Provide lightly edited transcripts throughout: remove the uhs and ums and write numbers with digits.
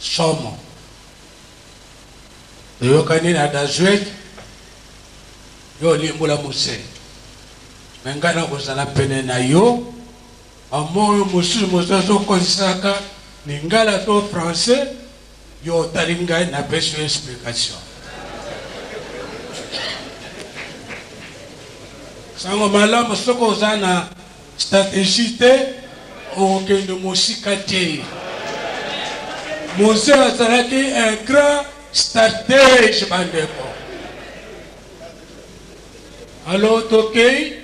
somo toyokani na dazuet yo limbola mose mengana kozala pene na yo amoyo mosusu mosazo konsaka ningala to français yo talinga na peso explication sango malamu soko uzana stratégie te okende mosika te Mose azalaki un grand stratège bandeko alors tokei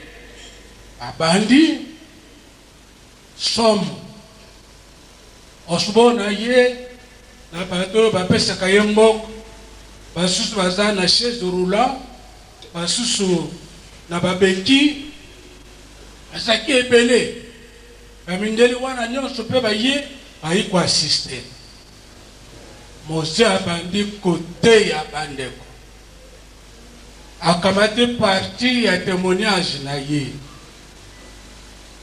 abandi somo osubona ye na bato bapesaka ye mboko basusu baza na chaise roulant basusu na babeki azaki ebele bamindeli wana nyonso mpe baye bayi koasiste Mose abandi kote ya bandeko akamati parti ya témoignage na ye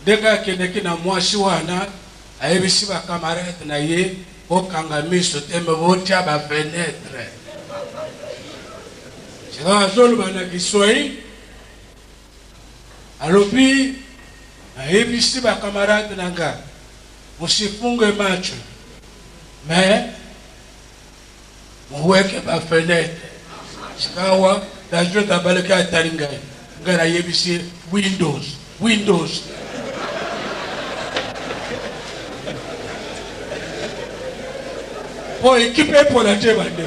ndenge akendeki na mwasi wana ayebisi bakamarade na ye okanga miso te me botia bafenetre sika azoloba na kiswahili alobi ayebisi bakamarade na nga musifunge macho me muweke bafenetre sikawa dajo tabaleke atalinga ngana yebisi windows po ekipe po la te bande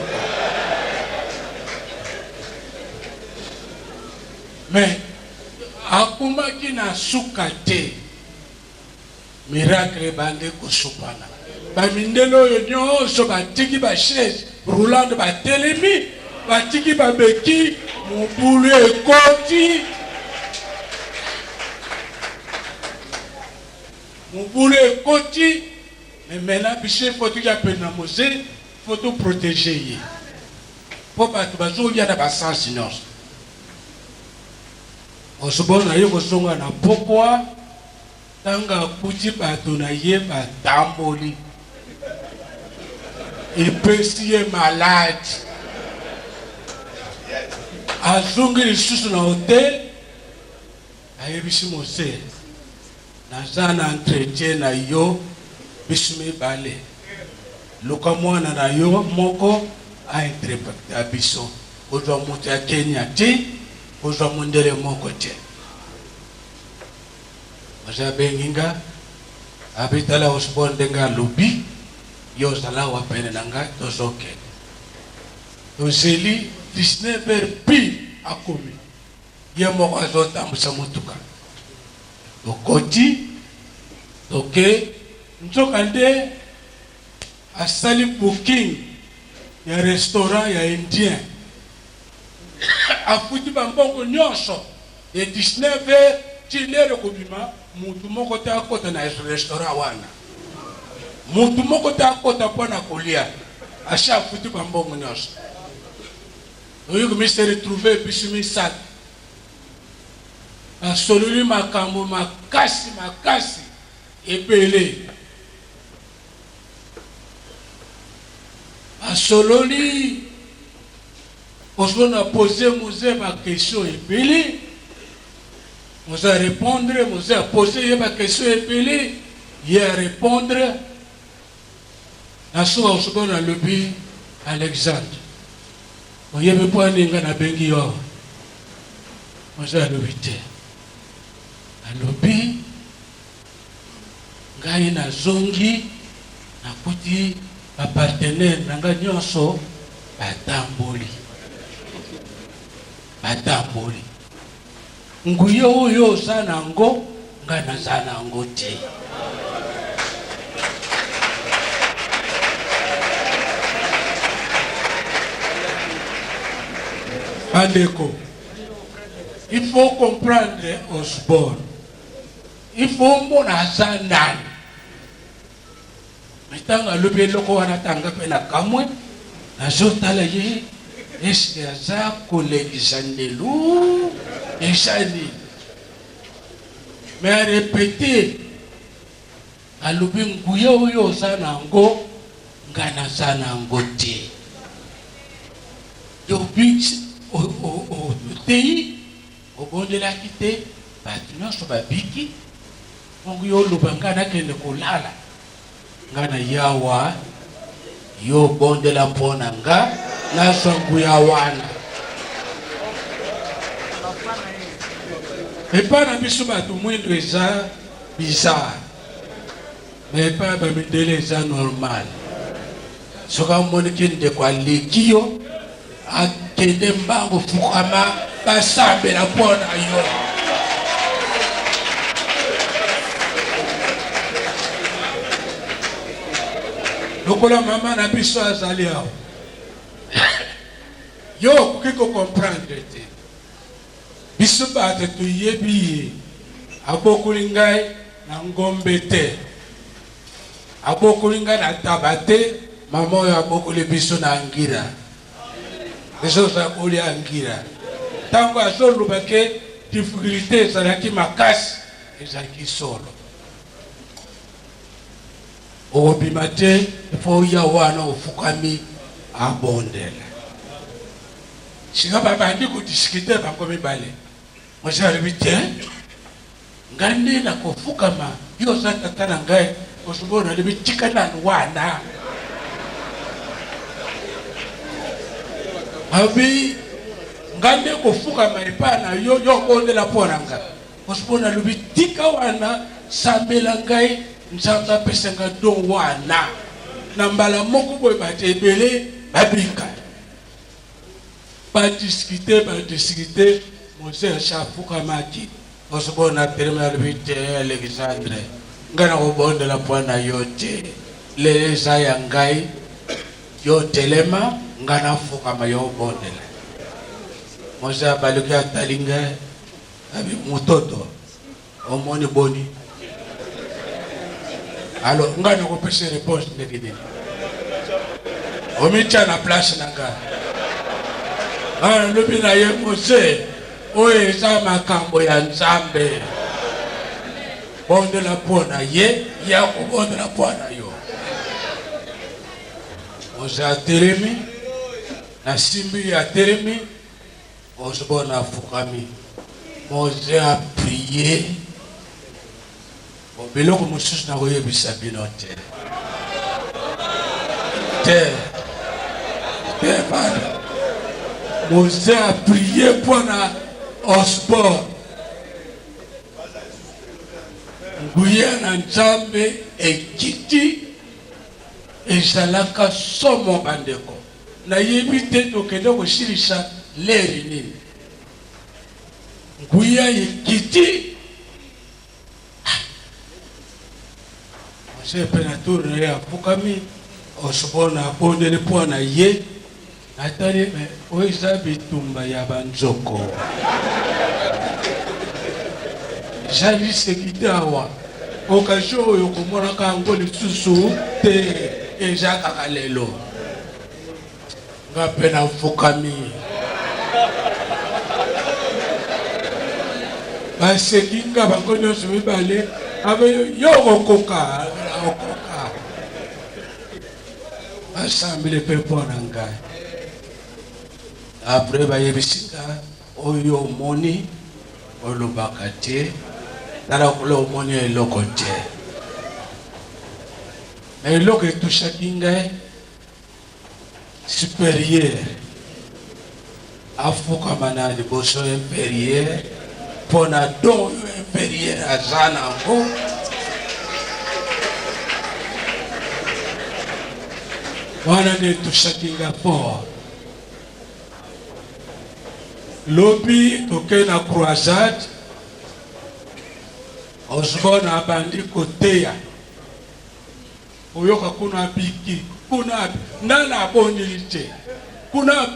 mais akumaki na suka te miracle bande kusupana bamindelo yo nyonso batiki ba chaise roulante batelemi batiki babeki mobulu ekoti mais maintenant biche faut ya pena Mose faut tout protéger pour pas bazo ya na basens nyonso osubona yo kosonga na pokwa tanga kuti bato na ye batamboli il peut s'y malade azungi lisusu na hotel ayebisi Mose naza na entretien na yo biso mibale luka mwana na yo moko ainterpreta biso kozwa moto ya Kenya te kozwa mondele moko te Mose benginga abitala osbonde nga lobi yo zala wa pene nanga tozoke tozeli 19h pile akomi ye moko azotambusa motuka tokoti toke nzoka nde asali booking ya restaurant ya indien afuti bambongo nyonso ya 19h tilere kobima mutu moko te akota na restaurant wana mutu moko te akota mpona kolia asha afuti bambongo nyonso oyo komise retrouve biso misala asololi makambo makasi ebele asololi osona poser Mose ma question ebele Mose a répondre Mose a poser ma question ebele ye a répondre naso osona lobi Alexandre oyebe po aninga na bengi yo Mose alobi te alobi ngai na zongi nakuti bapartenaire nanga nyonso batamboli nguye oyo oza nango ngai naza nango te bandeko il faut comprendre Osborne il faut mbona aza nani metanga lobi eloko wana tanga pe na kamwe nazotala ye eske aza kolekisa ndelu esani mais répéter alobi nguye oyo oza nango ngana sana ngote yo bix o tei o bonde la kite batu nyonso babiki mongo yo loba ngana kende kolala ngana yawa yo bonde la pona nga na sangu ya wana epa na biso bato mwindo eza bizarre mais epa bamidele eza normal soka omoni kende kwa lekio akende mbango fukama basambela mpona yo lokola mama na biso azali awa yo okoki kocomprendre te biso bato toyebi ye abokoli ngai na ngombe te abokoli ngai na taba te mama oyo abokoli biso na ngira biso ozakoli ya ngira ntango azoloba ke difficulté ezalaki makasi ezalaki solo okobima te ifo oya wana ofukami abondela singa babandi kodiskite bango mibale mwasi alobi te ngai nde nakofukama yo oza tata na ngai osomona alobi tika nanu wana abi ngai nde kofukama epai na yo yo obondela mpo na ngai osomona alobi tika wana sambela ngai nzambe apesanga don wana na mbala moko boye bato ebele babika badiskite mose afukamaki osomona terme alobi te Alexandre ngai nakobondela mpo na yo te lelo eza ya ngai yo telema ngai nafukama yo obondela mose abaluki atali ngai abi mototo omoni boni alors ngai nakopesa réponse ndenge nini omitya na place na ngai nalobi na ye mose oyo eza makambo ya nzambe bondela mpo na ye ya kobondela mpo na yo mose atelemi nasimbi atelemi osomona afukami mose aprie biloko mosusu nakoyebisa bino te bana mose aprie mpona osport nguya na nzambe ekiti ezalaka somo bandeko nayebi te tokende kosilisa leri nini nguya ekiti mose mpe na tour na ye afukami osomona abondeli mpo na ye atali oyo eza bitumba ya banzoko ezali sekite awa okazio oyo komonaka yango lisusu te eza kaka lelo nga mpe nafukami baseki nga bango nyonso mibale abe yo okoka basambile mpe mpo na ngai apres bayebisi nga oyo omoni olobaka te tala kola omoni eloko te na eloko etushaki ngai supérieur afukama na liboso inférieur mpo na don oyo inférieur aza nango wana nde etushaki nga fort lobi toke na croisade osomona abandi koteya oyoka kuna biki kuna ndana abondeli te kuna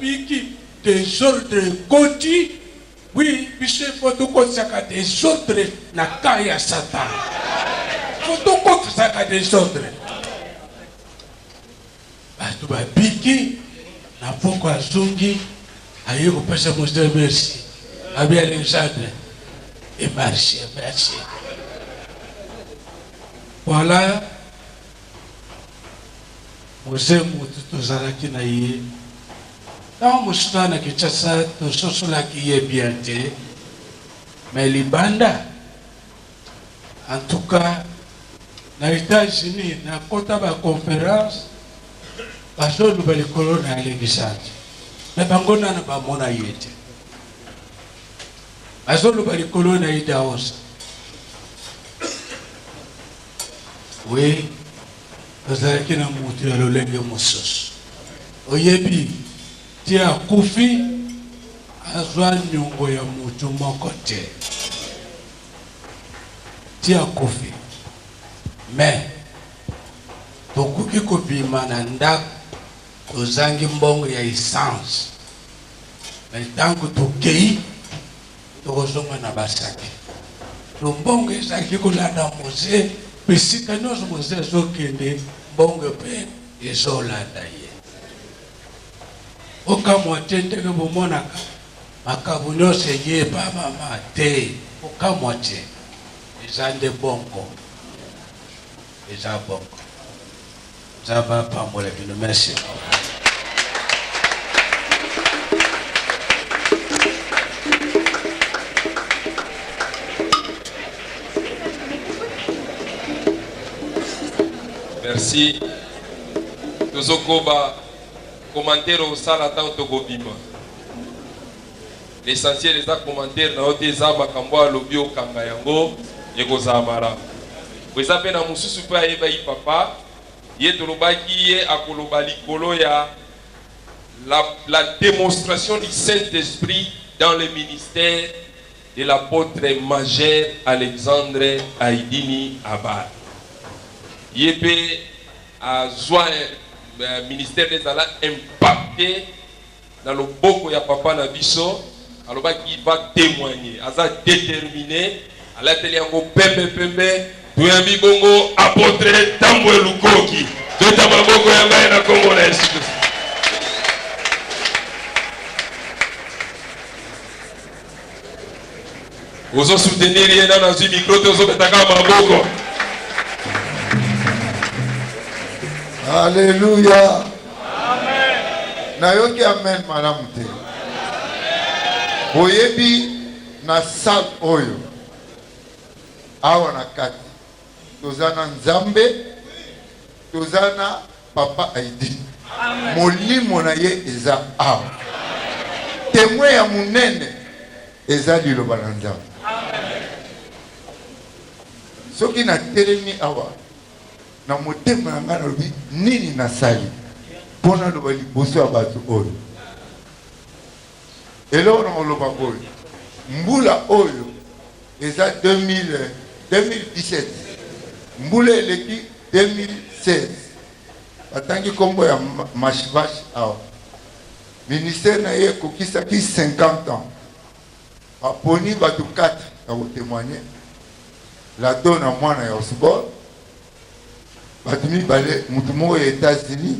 biki desordre koti wi biso ifo tokotisaka desordre na ka ya satan fo tokotisaka desordre bato babiki na poko azongi aye kopesa mose merci abi Alexandre et merci. Voilà Mose mutu tozalaki na ye. Ntango mosusu na Kinshasa tososolaki ye bien te. Mais libanda, en tout cas, na États-Unis, na kota ba conférence, baso luba likolo na l'église. Mais bango na ba mona yete. Baso luba likolo na idaosa. Oui, tozalaki na mutu ya lolenge mosusu. Oyebi, tia kufi, azwa nyongo ya mutu moko te. Tia kufi. Mais, tokuki kobima na ndako, tozangi mbongo ya essence. Mais tango tokei, tokozonga na basaki. Mbongo ezalaki kolanda Mose, pesika nyonso Mose azokende, mbongo pe ezolanda ye. Okamwa te ndenge bomonaka, makambo nyonso eyeba mama te. Okamwa te, eza nde bongo. Eza bongo. Eza bapambola bino, merci. Merci. Tozokoba commentaire au salata autogobima. L'essentiel des commentaires na oteza makambo alobi okanga yango ekozamara. Weza pe na mususu pe ayeba yi papa ye tolobaki ye akoloba likolo ya la démonstration du Saint-Esprit dans le ministère de l'apôtre majeur Alexandre Aidini Abad. Yépe a joint ministère des Alats impacté dans le boko ya papa Nabiso, alors qui va témoigner, aza déterminé, à l'atelier en pembe pembe, tuyambi bongo apôtre Tambwe Lukoki, de Tamaboko ya na Congolais. Ozo soutenir yena na zi micro te ozo betaka maboko. Alléluia. Amen. Nayoki amen malamu te. Boyebi na sal oyo. Awa na kati. Tozana Nzambe. Tozana Papa Aidini. Molimo na ye eza awa. Témoin ya munene eza liloba na Nzambe. Soki na telemi awa na motema na nga lobi nini nasali pona loba liboso ya bato oyo eloko na oloba oyo mbula oyo eza 2017 mbula eleki 2016 batangi kombo ya mashivash awa ministère na ye kokisaki 50 ans baponi bato 4 ya kotémoigner Lado na mwana ya Osbor batumi bale mutu moko ya États-Unis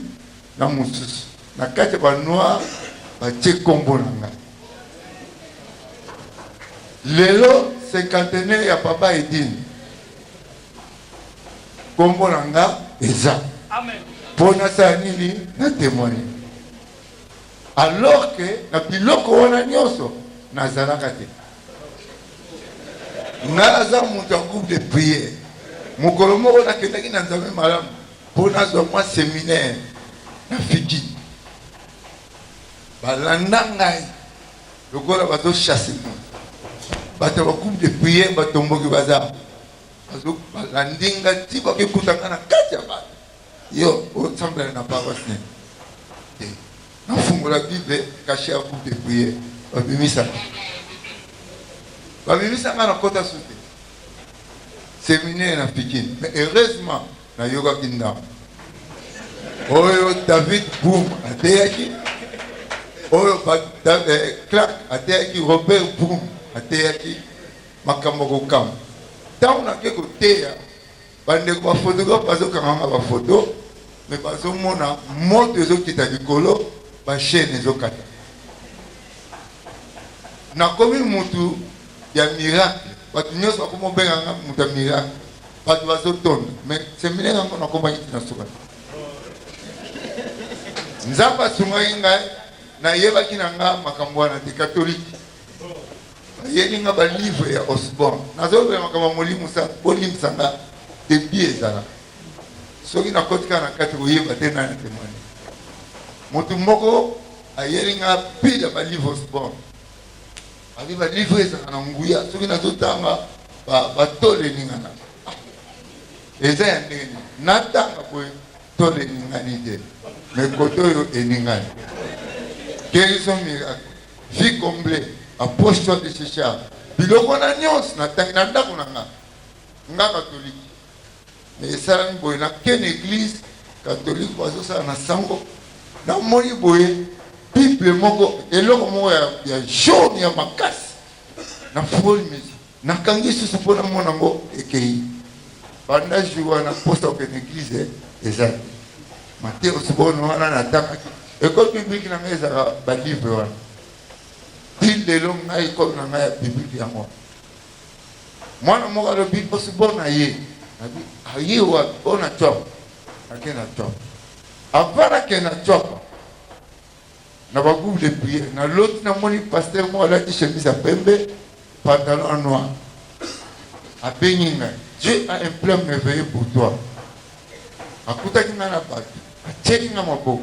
na mususu na kati ba noir batie kombo na nga lelo 50 ya papa Aidini kombo na nga eza amen pona sa nini na témoigner alors que na biloko wana nyonso nazalaka te naza mutu ya groupe de prière mokolo moko nakendaki na Nzambe malamu mpo nazwa mwa séminaire na fiki balanda ngai lokola bazochasse bato ba groupe de prière batomboki baza balandi nga ti bakekutanga na kati ya bato yo osambela na paroisse te nafungola bible kache ya groupe de prière babimisanga na kota sute séminaire na Pikine mais heureusement na yokaki ndambo oyo David Boum ateyaki oyo Clark ateyaki Robert Boum ateyaki makambo kokamba ntango nake koteya bandeko bafotographe bazokanganga bafoto mais bazomona moto ezokita likolo bachaine ezokata nakomi mutu ya miracle bato nyonso bakomi obenganga mutu ya miracle bato bazotonda mais séminaire yango nakombaki tina soka nzamba sungaki ngai nayebaki na nga makambo wana te catholique ayeli nga balivre ya Osborne nazobela makambo molimusa bolimusanga debi ezala soki nakotika na kati koyeba te nani témoigne motu moko ayeli nga pile ya balivre Osborne abi balivre ezala na nguya soki nazotanga batolelingana eza ya ndenge natanga boye tolelingani te mais koto oyo eningani guérison miracle vie comblée approche toi de chercher biloko na nyonso natangi na ndako na nga catholique mais esalami boye nakende église catholique bazosala na sango namoni boye bible moko eloko moko ya jaune ya makasi na foli mesi nakangi susu mpo namona yango ekei banda jour wana posta okende église eza Matthieu Osborne wana natangaki école biblique na ngai ezalaka balivre wana til lelo ngai école na ngai ya biblique yango mwana moko alobi Osborne aye nabi aye wapi mpo na twapa ake na twapa avant ake na twapa na bagroupe de prière na loti namoni pasteur moko alati chemise ya pembe pantalon noir abengi ngai Dieu a un plan merveilleux pour toi akutaki ngai na bato atieli nga maboko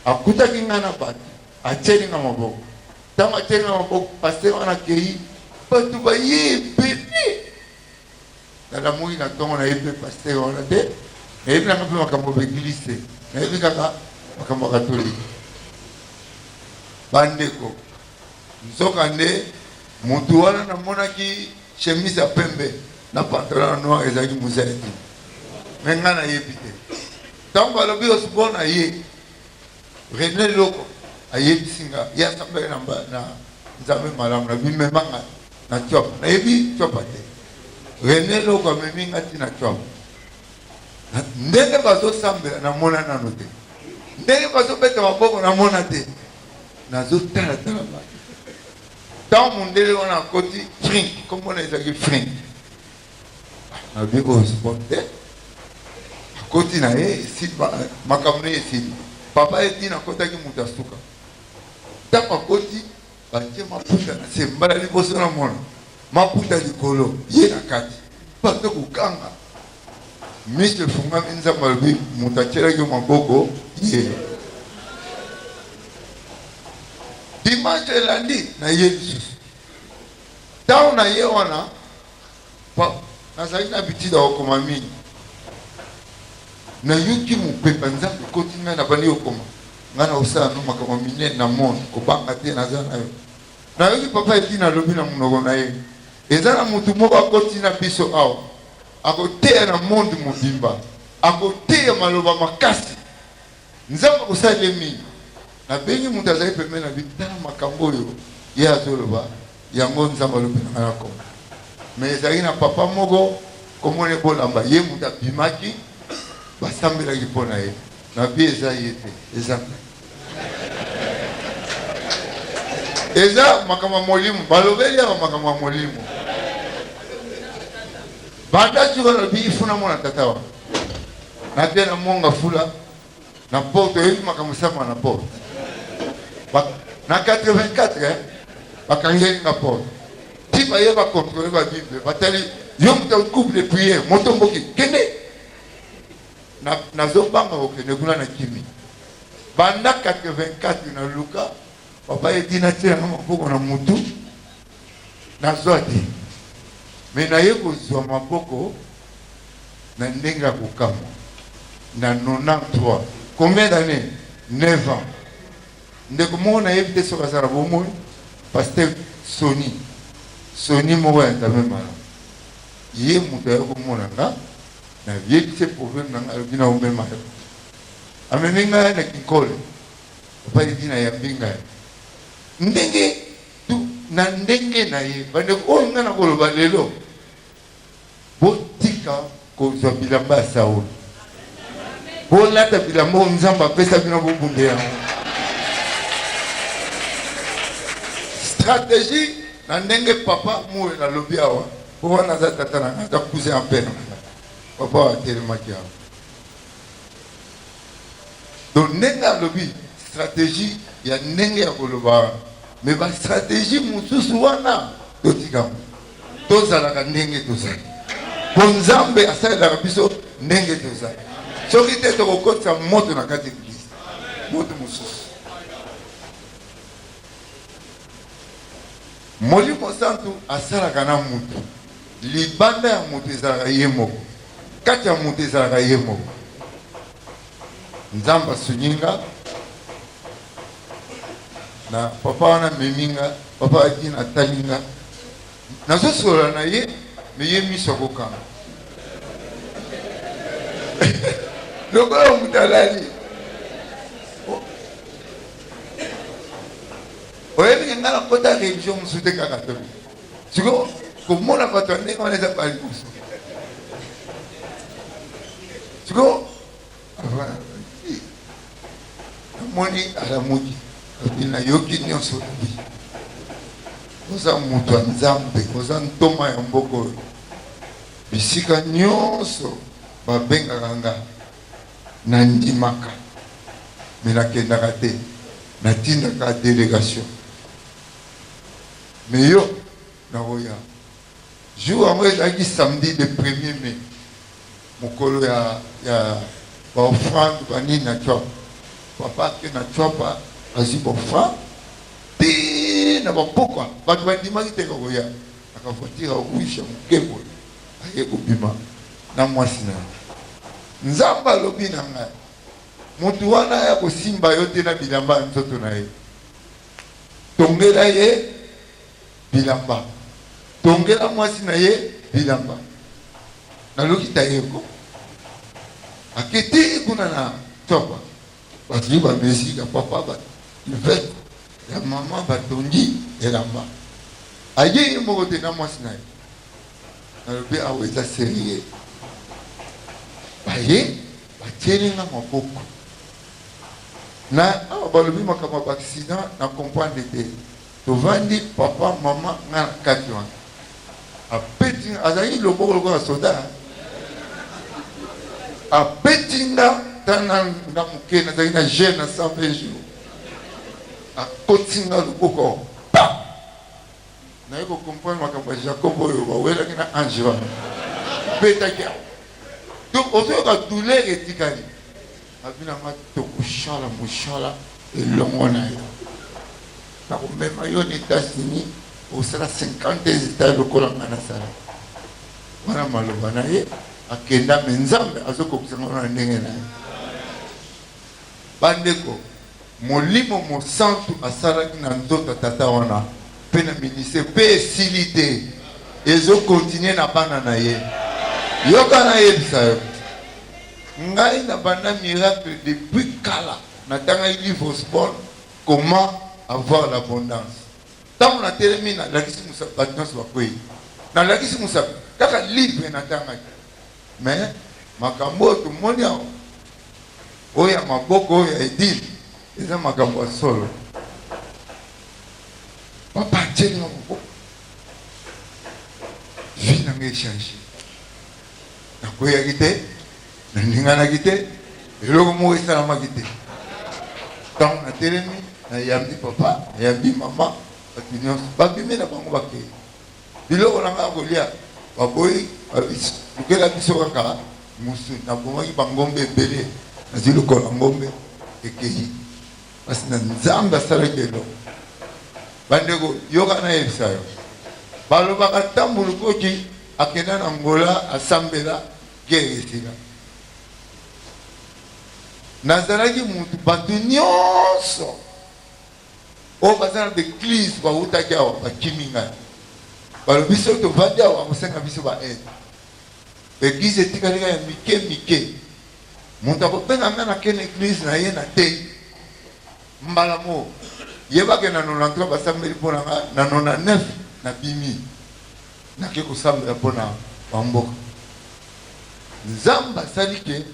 akutaki nga na bato atieli nga maboko ntango atieli nga maboko paster wana akei bato baye ebele nalamoi na ntongo nayebi mpe paster wana te nayebi nanga mpe makambo baeglise te nayebi kaka makambo ya katolike bandeko nzoka nde motu wana namonaki chemise ya pembe na pantalon noir ezalaki mosala te me nga nayebi te ntango balobi Osborne aye René Loko ayebisi nga ye asambeli na nzambe malamu na bimemanga na twapa nayebi twapa te René Loko amemi nga ntina twapa ndenge bazosambela namona nano te ndenge bazobeta maboko namona te nazotalatala bato ntango mondele wana akoti frink komona ezalaki frink nabi Osborne te akoti na ye esili makambo na ye esili papa etina akotaki moto asuka ntango akoti batie maputa na se mbala liboso na mona maputa likolo ye na kati bato kokanga miso efungami nzambe alobi moto atielaki maboko ye dimanche elandi na ye lisusu ntango na ye wana nazalaki na bitida okoma mingi nayoki mopepa nzambe ekoti ngai na bandi okoma ngai na osala no makambo minene na monde kobanga te naza na yo nayoki papa etina alobi na monoko na ye eza na motu moko akoti na biso awa akoteya na monde mobimba akoteya maloba makasi nzambe akosala mingi nabengi moto azali pembe na bitala makambo oyo ye azoloba yango nzambe alobi na ngai nakoma mais ezalaki na papa moko komona ebolamba ye moto abimaki basambelaki mpo na ye nabi eza ye te eza makambo ya molimo balobeli awa makambo ya molimo banda sikoyo nalobi ifuna mona tata wa nabia na monga fula na porte oyebi makambo esama na porte na 84 bakangeli nga porte ti baye bakontrole babible batali yo moto couple de prière moto mboki kende nazobanga kokende kuna na kimi banda 84 na luka papa etina tielanga maboko na mutu nazwa te me naye kozwa maboko na ndenge ya kokama na 93 combien d'années 9 ans ndeko moko nayebi te soki azala bomoi paster soni moko ya nzambe malamu ye moto aye komona nga na yebisi problème na nga alobi na omema yo amemi ngai na kinkole papa edi na yambi ngai ndenge na ndenge na ye bandeko oyo ngai na koloba lelo botika kozwa bilamba ya Saulo bolata bilamba oyo nzambe apesa bino bobunde yango stratégie na ndenge papa moyo nalobi awa po wana aza tata na ngai aza cousin ya pere na ngai papa atelemaki awa Donc nenga lobby stratégie ya ndenge ya koloba mais ba stratégie mususu wana totika tozalaka ndenge tozali po nzambe asalelaka biso ndenge tozali soki te tokokotisa moto na kati eglise moto mosusu molimo santu asalaka na mutu libanda ya mutu ezalaka ye moko kati ya mutu ezalaka ye moko nzambe asunyinga na papa wana meminga papa adina atalinga nazosola na ye me ye miso akokanga lokola mutalali oyebi nga na kota religion mosusu te kaka tobi siko komona bato ya ndenge wana eza balibusu siko namoni alamuki nayoki nyonso lobi oza moto ya nzambe oza ntoma ya mboka oyo bisika nyonso babengaka nga nandimaka me nakendaka te natindaka délégation me yo nakoya jour yango ezalaki samedi le 1er mai mokolo ya baofrande banini na chwapa papa ke na chwapa azwi baofrande te na bapokwa bato bandimaki te kakoya akavoitire awisha mokebo aye kobima na mwasi na nzambe alobi na ngai motu wana ya kosimba yo te na bilamba ya nzoto na ye tongela ye bilamba tongela mwasi na ye bilamba nalokita yeko aketi kuna na topa batuli bamesika papa baivete ya mama batongi elamba aye ye moko te na mwasi na ye nalobi awa eza serie baye batielinga maboko na awa balobi makambo ba accident na comprendre te tovandi papa mama nga na kati wana apeti azali loboko lokola soda apeti nga tana nga moke nazali na jeune na 120 jours akoti nga loboko pa naye kocomprendre makambo ya jacob oyo bawelaki na ange wana petaki donc ozoyoka douleur etikali abinanga tokoshala moshala elongo na yo nakomema yo na États-Unis osala 50 états lokola nga nasala wana maloba na ye akenda me nzambe azokokisanga na ndenge na ye bandeko molimo mosantu asalaki na nzoto tata wana mpe na ministère mpe esili te ezokontinue na bana na ye yoka nayebisa yo ngai na banda miracle depuis kala natangaki livre sport comment avoir l'abondance ntango natelemi nalakisi mosapi bato nyonso bakwei nalakisi mosapi kaka livre natangaki mais makambo oyo tomoni awa oyo ya maboko oyo ya edile eza makambo ya solo papa atielinga maboko vi nanga echange nakweyaki te naninganaki te eloko moko esalamaki te ntango natelemi nayambi papa nayambi mama bato nyonso babimi na bango bakei biloko na ngai kolia baboyi lukela biso kaka musu nabomaki bangombe ebele nazwi lokola ngombe ekei kasi na nzambe asalaki eloko bandeko yoka nayebisa yo balobaka ntango lukoki akenda na ngola asambela gere esila nazalaki mutu bato nyonso oyo baza na baeglise bautaki awa bakimi ngai balobi soki tovandi awa kosenga biso baede eglise etikalika ya mike mike moto akobenga ngai nakende eglise na ye na te mbala mo yebake na 93 basambeli mpo na ngai na 99 na bimi nake kosambela mpo na bamboka nzambe asali ke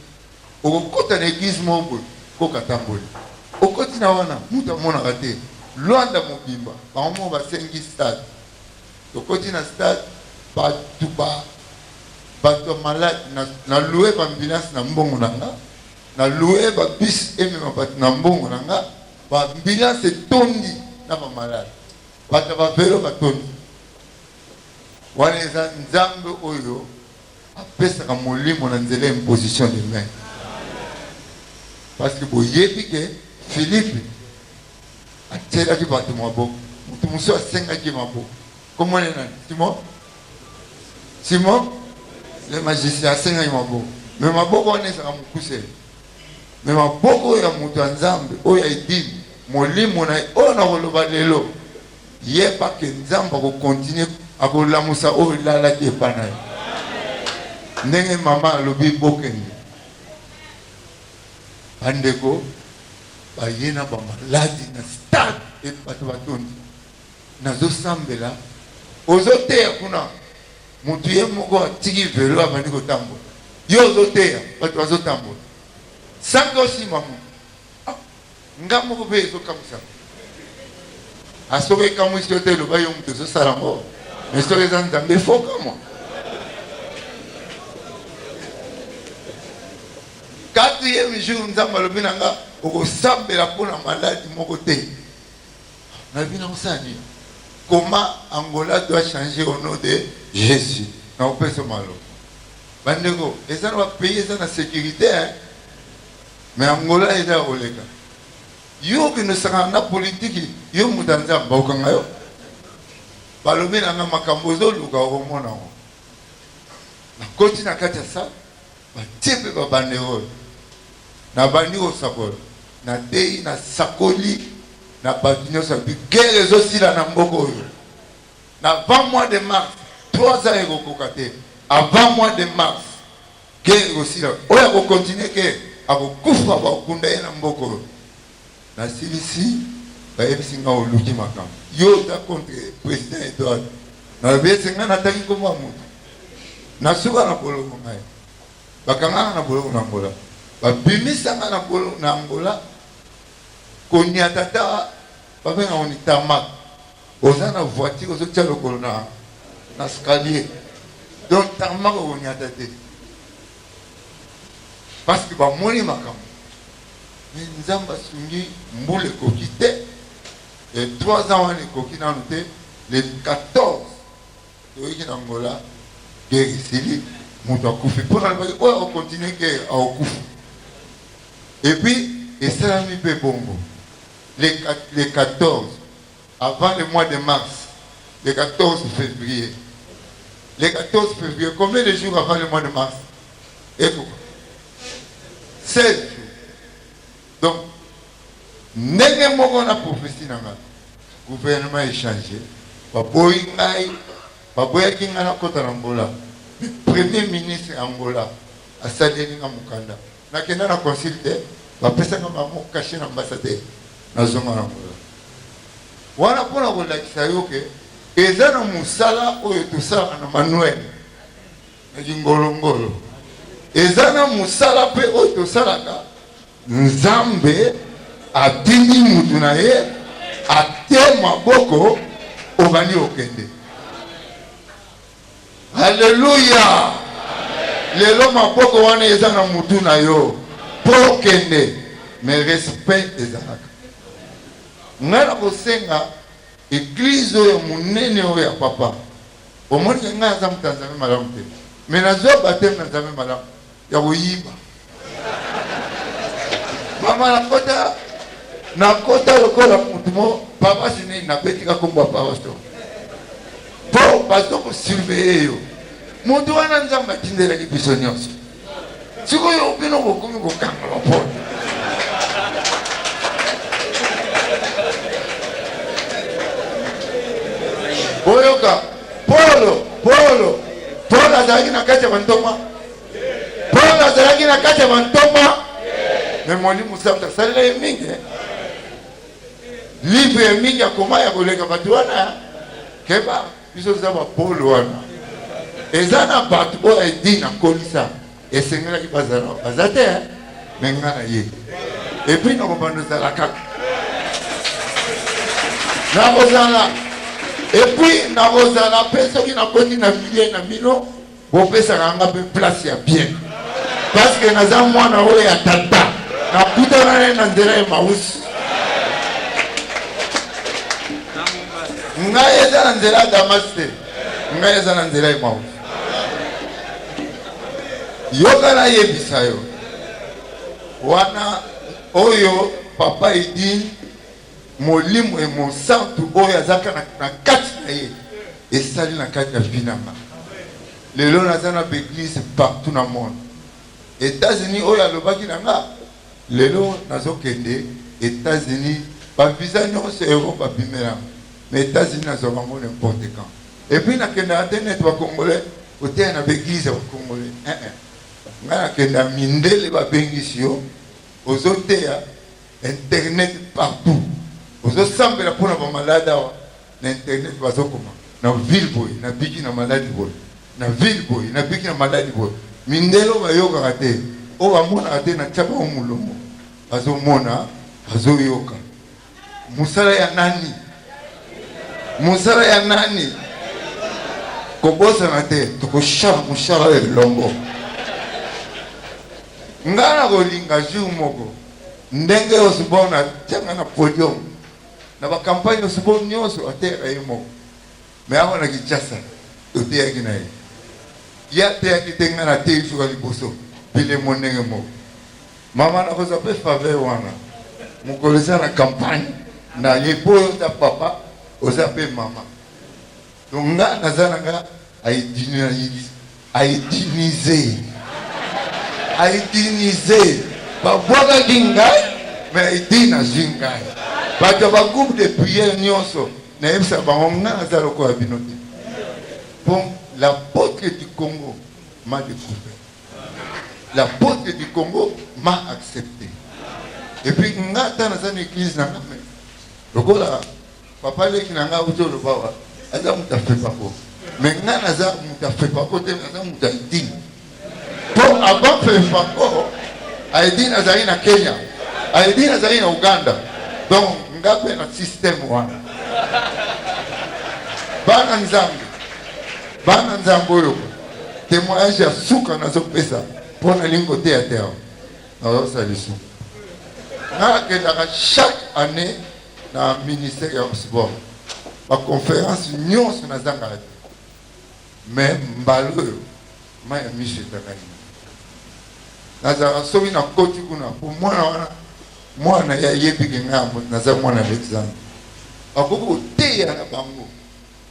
okokota na eglise moko boye kokatamboli okoti na wana mutu amonaka te lwanda mobimba bango moko basengi stade tokoti na stade bato malade na loue bambulance na mbongo na nga na loué ba bis emema bato na mbongo na nga ba ambulance etondi na ba malade bato ba velo batondi wana eza nzambe oyo apesaka molimo na nzela imposition de main parce que boyebi ke Philippe atielaki bato maboko moto mosusu asengaki maboko komone nani Simon le magicien asengaki maboko me maboko wana ezaka mokuse me maboko oyo ya moto ya nzambe oyo ya edini molimo na ye oyo na koloba lelo yeba ke nzambe akokontinue akolamusa oyo elalaki epa na ye ndenge mama alobi bokende bandeko baye na bamaladi na stade bato batondi nazosambela ozoteya kuna motu ye moko atiki velo abandi kotambola yo ozoteya bato bazotambola sange osima moto nga moko mpe ezokamwisa asoki ekamwisi yo te eloba yo moto ezosala ngo me soki eza nzambe efokamwa 4e jour nzambe alobi na nga okosambela mpona maladi moko te nalobi na kosani comment Angola doit changer au nom de Jésus na kopesa maloba bandeko eza na bapays eza na sécurité mais Angola eza ya koleka yo kenosaka na politiki yo moto ya nzambe bakokanga yo balobi na nga makambo ozoluka okomona ngo nakoti na kati ya sala batie mpe babande oyo na bandi kosakola na dei na sakoli na bato nyonso abi guerre ezosila na mboka oyo na 20 mois de mars 3 ans ekokoka te avant mois de mars guerre ekosila oyo akokontinue ke akokufa bakokunda ye na mboka oyo nasilisi bayebisi nga oluki makambo yo oza contre président Edouard nalobi ese nga natangi komwa moto nasuka na bolongo ngai bakanganga na bolongo na Angola babimisanga na bolongo na Angola konia tata babenga oni tamak oza na voiture ozotia lokolo na scalier donc tamak okoniata te parce que bamoni makambo mais nzambe asungi mbula ekoki te et 3 ans wana ekoki nanu te le 14 toyiki na Angola guerre esili moto akufi mpona lobaki oyo akokontinue guerre akokufa et puis esalami mpe bongo le 14 avant le mois de mars le 14 février le 14 février combien de jours avant le mois de mars et pourquoi 16 jours donc ndenge moko na prophétie na nga gouvernement échangé baboyi ngai baboyaki nga na kota na Angola premier ministre Angola asaleli nga mokanda nakenda na consulte bapesanga bango caché na ambassadeur nazonga na Angola wana mpona kolakisa yo ke eza na mosala oyo tosalaka na manuel naki ngolongolo eza na mosala mpe oyo tosalaka nzambe atindi mutu na ye atie maboko obandi okende Alléluia. Lelo maboko wana eza na mutu na yo po okende mais respect ezalaka ngala kosenga église oyo monene oyo ya papa omoni nga aza mutu nzambe malamu te mais nazwa bateme na nzambe malamu ya koyiba mama nakota lokola mutu mo papa sini nabetika kombo ya papa sto po bazo kosurveille yo mutu wana nzambe atindelaki biso nyonso sikoyo bino bokomi kokanga bapolo boyoka polo azalaki na kati ya bantoma polo azalaki na kati ya bantoma me molimo santo asalela ye mingi livre ya mingi akoma ya koleka bato wana keba biso eza bapolo wana eza na bato oyo edi na kolisa esengelaki bazala baza te me nga na ye epui nakobanda ozala kaka nakozala epui nakozala mpe soki nakoti na milie na bino bopesaka nga mpe place ya bien parce que naza mwana oyo ya tata nakutana naye na nzela ya mausi ngai eza na nzela ya damasi te ngai eza na nzela ya mausi yoka nayebisa yo wana oyo papa edi molimo e mosantu oyo azaka na kati na ye esali na kati ya vi na nga lelo naza na baeglise partout na monde États-Unis oyo alobaki na nga lelo nazokende États-Unis bavisa nyonso euro babimela mais États-Unis nazwaka ngo n'importe quand et puis nakenda internet bakongole oteya na baeglise bakongole nga nakenda mindele babengisi yo ozoteya internet partout ozosambela mpona bamalade awa na internet bazokoma na ville boye na biki na maladi boye na ville boye na biki na maladi boye mindele oyo bayokaka te oyo bamonaka te na tyaba o mulomo bazomona bazoyoka mosala ya nani mosala ya nani kobosana te tokoshala mosala elongo nga na kolinga jour moko ndenge osubona tianga na podium na bakampagne osubona nyonso ateyaka ye moko me ako na Kinshasa oteyaki na ye ye ateyaki te nga na teyi suka liboso bilemo ndenge moko mama nakozwa mpe faveur wana mokolo eza na campagne na ye po oyo oza papa oza mpe mama donc nga naza na nga aidinize babwakaki ngai me aidi nazwi ngai bato ya bagroupe de prière nyonso nayebisa bango nga naza lokola bino te bon l'apôtre du Congo m'a découvert l'apôtre du Congo m'a accepté et puis nga ata naza na église nanga me lokola papa leki na nga uti olobawa aza mutu afepako me nga naza mutu afepako te naza mutu aidini po avant fefako aidini azali na Kenya aidini azali na Uganda donc nga mpe na système wana bana nzambe oyo témoignage ya suka nazopesa mpo nalingi koteya te awa nazosala lisuku nakendaka chaque année na ministère ya sport baconférence nyonso nazangaka te mais mbala oyo ma ya miso etakani nazalaka soki nakoti kuna po mwana wana mwana yayebiki ngai naza mwana Alexandre akoki koteya na bango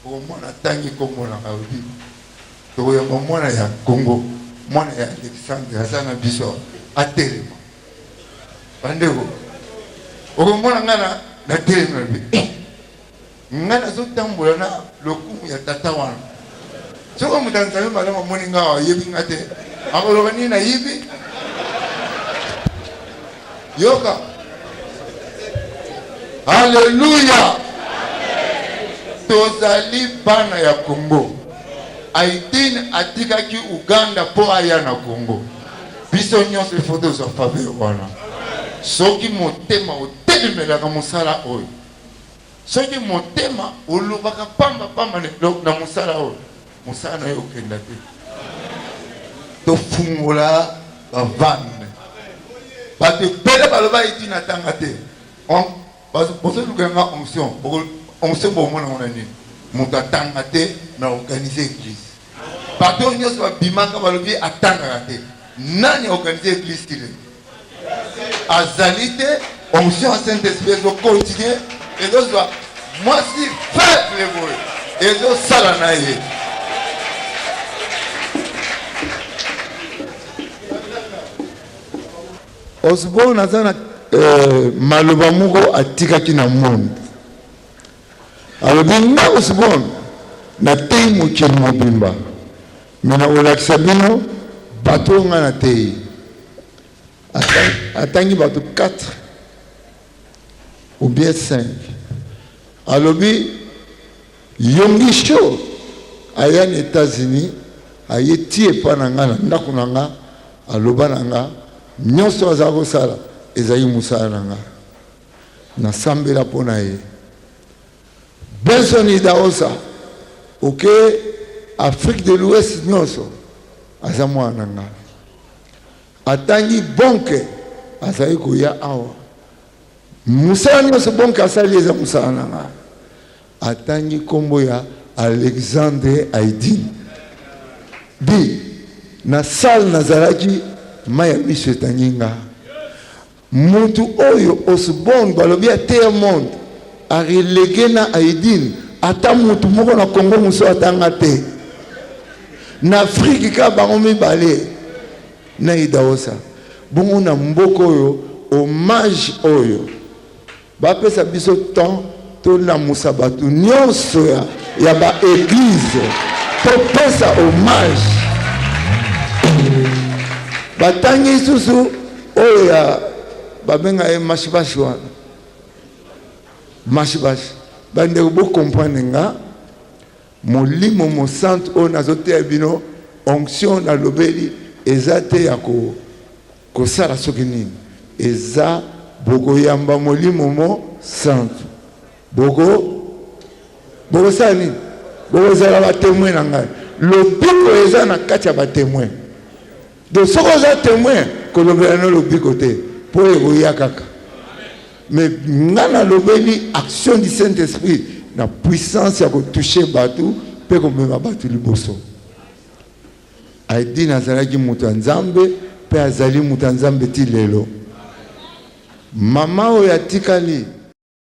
okomona ntangi komonaka obi tokoyamba mwana ya Congo mwana ya Alexandre aza na biso atelema bandeko okomona ngai na telema lobi ngai nazotambola na lokumu ya tata wana soko moto anzambe malamu amoni ngai ayebi ngai te akoloba nini nayibi yoka Alléluia. Tozali bana ya Congo. Aidini atikaki Uganda po aya na Congo. Biso nyonso foto za faveur wana. Soki motema otelemelaka mosala oyo. Soki motema olobaka pamba na mosala oyo. Mosala na yo okenda te. Tofungola bavande. Bato pele baloba iti na tanga te. Parce que pour onction bomona mona nini moto atanga te na organiser église bato nyonso babimaka balobi atangaka te nani organiser église tile azali te onction ya Saint-Esprit ezocontinue ezozwa mwasi faible boye ezosala na ye osibona aza na maloba moko atikaki na monde alobi nga osibona nateyi mokili mobimba me na kolakisa bino bato oyo nga nateyi atangi bato 4 ou bien 5 alobi Yongisho aya na États-Unis aye tie epa na nga na ndako na nga aloba na nga nyonso aza kosala ezali mosala na nga nasambela mpo na ye Benson Idaosa oke Afrique de l'Ouest nyonso aza mwana na nga atangi bonke azali koya awa musala nyonso bonke asali eza musala na nga atangi kombo ya Alexandre Aidin bi na sale nazalaki mai ya biso etangi nga mutu oyo Osborne balobi ateya monde arelege na Aidin ata mutu moko na Congo muso atanga te na Afrique ka bango mibale na idaosa bongo na mboko oyo hommage oyo bapesa biso temps to na musabatu nyonso ya ba église topesa hommage batangi susu oyo ya babenga ye mashibashi wana mashibashi bandeko bocomprendre nga molimo mosantu oyo nazoteya bino onction nalobeli eza te ya kosala soki nini eza bokoyamba molimo mosantu bokosala nini bokozala batémoin na ngai lobiko eza na kati ya batémoin donc soki oza témoin kolobela no lobiko te mpo ekoya kaka mais nga nalobeli action du Saint-Esprit na puissance ya kotouche bato mpe komema bato liboso Aidin azalaki moto ya Nzambe mpe azali moto ya Nzambe ti lelo mama oyo atikali